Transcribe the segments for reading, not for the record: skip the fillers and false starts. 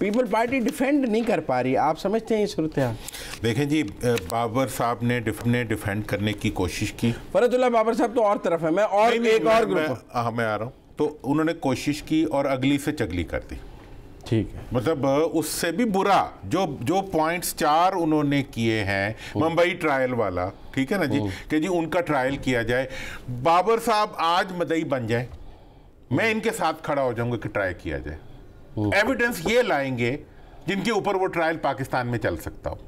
People party defend नहीं कर पा रही, आप समझते हैं ये सूरत हाल? देखें जी, बाबर साहब ने डिफेंड करने की कोशिश की। फरतुल्लाह बाबर साहब तो और तरफ है, मैं और एक और ग्रुप, मैं आ रहा हूँ। तो उन्होंने कोशिश की और अगली से चगली कर दी। ठीक है, मतलब उससे भी बुरा जो पॉइंट्स 4 उन्होंने किए हैं, मुंबई ट्रायल वाला, ठीक है ना जी, कि जी उनका ट्रायल किया जाए। बाबर साहब आज मदई बन जाए, मैं इनके साथ खड़ा हो जाऊंगा कि ट्राई किया जाए। एविडेंस ये लाएंगे जिनके ऊपर वो ट्रायल पाकिस्तान में चल सकता हो।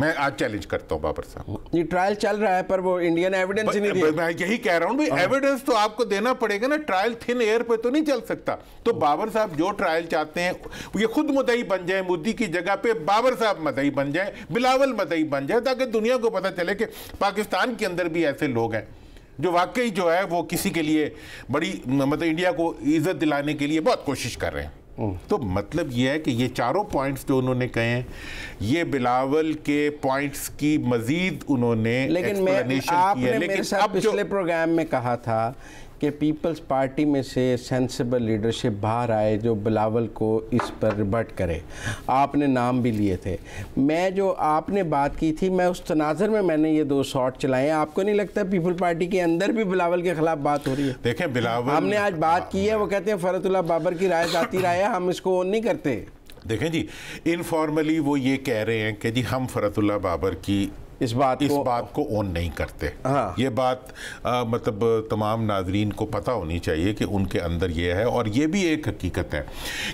मैं आज चैलेंज करता हूं बाबर साहब। ये ट्रायल चल रहा है पर वो इंडियन एविडेंस ही नहीं दिया। मैं यही कह रहा हूं भाई, एविडेंस तो आपको देना पड़ेगा ना, ट्रायल थिन एयर पे तो नहीं चल सकता। तो बाबर साहब जो ट्रायल चाहते हैं ये खुद मुद्दई बन जाए, मोदी की जगह पे बाबर साहब मुद्दई बन जाए, बिलावल मुद्दई बन जाए, ताकि दुनिया को पता चले कि पाकिस्तान के अंदर भी ऐसे लोग हैं जो वाकई जो है वो किसी के लिए बड़ी, मतलब इंडिया को इज्जत दिलाने के लिए बहुत कोशिश कर रहे हैं। तो मतलब ये है कि ये चारों पॉइंट्स जो उन्होंने कहे हैं, ये बिलावल के पॉइंट्स की मजीद उन्होंने लेकिन आपने मेरे साथ पिछले प्रोग्राम में कहा था कि पीपल्स पार्टी में से सेंसिबल लीडरशिप बाहर आए जो बिलावल को इस पर रिबट करे। आपने नाम भी लिए थे। मैं जो आपने बात की थी, मैं उस तनाज़र में मैंने ये 2 शॉट चलाए हैं। आपको नहीं लगता पीपल पार्टी के अंदर भी बिलावल के खिलाफ बात हो रही है? देखें, बिलावल हमने आज बात की है, वो कहते हैं फरतुल्लाह बाबर की राय जाती राय है, हम इसको ओन नहीं करते। देखें जी, इनफॉर्मली वो ये कह रहे हैं कि जी हम फरतुल्लाह बाबर की इस बात को ओन नहीं करते। हाँ। ये बात मतलब तमाम नाजरीन को पता होनी चाहिए कि उनके अंदर ये है। और ये भी एक हकीकत है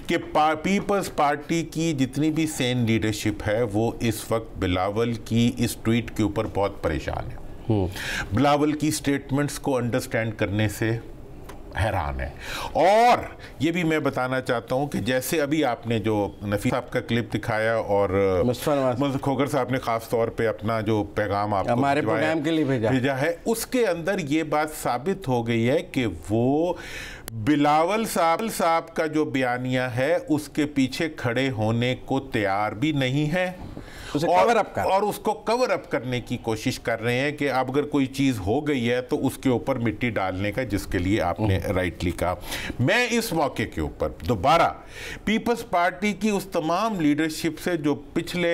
कि पीपल्स पार्टी की जितनी भी सेन लीडरशिप है वो इस वक्त बिलावल की इस ट्वीट के ऊपर बहुत परेशान है। बिलावल की स्टेटमेंट्स को अंडरस्टैंड करने से हैरान है। और ये भी मैं बताना चाहता हूं कि जैसे अभी आपने जो नफीस साहब का क्लिप दिखाया और मुस्तफा खोगर साहब ने खास तौर पे अपना जो पैगाम आपको हमारे प्रोग्राम के लिए भेजा है, उसके अंदर ये बात साबित हो गई है कि वो बिलावल साहब का जो बयानिया है उसके पीछे खड़े होने को तैयार भी नहीं है और उसको कवर अप करने की कोशिश कर रहे हैं कि अब अगर कोई चीज़ हो गई है तो उसके ऊपर मिट्टी डालने का, जिसके लिए आपने राइटली कहा। मैं इस मौके के ऊपर दोबारा पीपल्स पार्टी की उस तमाम लीडरशिप से जो पिछले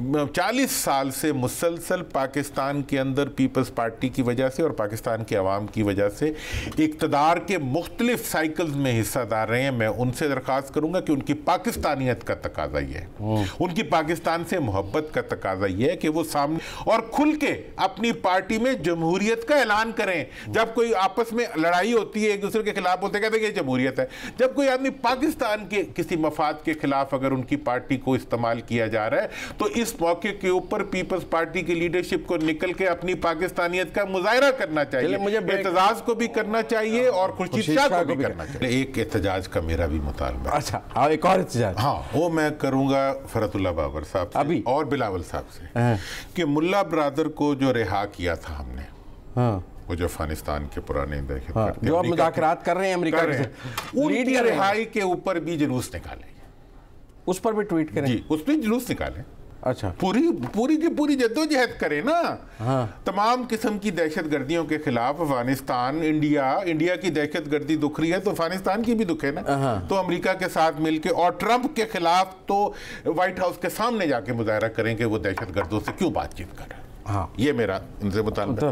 40 साल से मुसलसल पाकिस्तान के अंदर पीपल्स पार्टी की वजह से और पाकिस्तान के अवाम की वजह से इक़्तिदार के मुख्तलिफ साइकिल्स में हिस्सादार रहे हैं, मैं उनसे दरख्वास्त करूँगा कि उनकी पाकिस्तानियत का तकाजा ये है, उनकी पाकिस्तान से मोहब्बत का तकाजा यह है कि वो सामने और खुल के अपनी पार्टी में जमहूरियत का ऐलान करें। जब कोई आपस में लड़ाई होती है, एक दूसरे के खिलाफ बोलते कहते हैं कि जमहूरियत है। जब कोई आदमी पाकिस्तान के किसी मफाद के खिलाफ अगर उनकी पार्टी को इस्तेमाल किया जा रहा है तो इस मौके के ऊपर पीपल्स पार्टी की लीडरशिप को निकल के अपनी पाकिस्तानियत का मुजाहरा करना चाहिए, एहतजाज को भी करना चाहिए और खुर्शीद शाह को भी करना चाहिए। एक एहतजाज का मेरा भी मुतालबा। अच्छा, एक और एहतजाज? हाँ, वो मैं करूंगा फरतुल्लाह बाबर साहब से और बिलावल साहब से कि मुल्ला ब्रादर को जो रिहा किया था हमने, वो जो अफगानिस्तान के पुराने जो अब मुज़ाकरात कर रहे हैं अमेरिका से, उनकी रिहाई के ऊपर भी जुलूस निकालें, उस पर भी ट्वीट करें जी, उस पर जुलूस निकालें। अच्छा, पूरी की पूरी जद्दोजहद करें ना। तमाम किस्म की दहशत गर्दियों के खिलाफ अफगानिस्तान, इंडिया की दहशत गर्दी दुख रही है तो अफगानिस्तान की भी दुख है ना। तो अमेरिका के साथ मिलकर और ट्रंप के खिलाफ तो व्हाइट हाउस के सामने जाके मुजाहरा करें कि वो दहशत गर्दों से क्यों बातचीत कर रहे हैं। ये मेरा इनसे मुतालबा।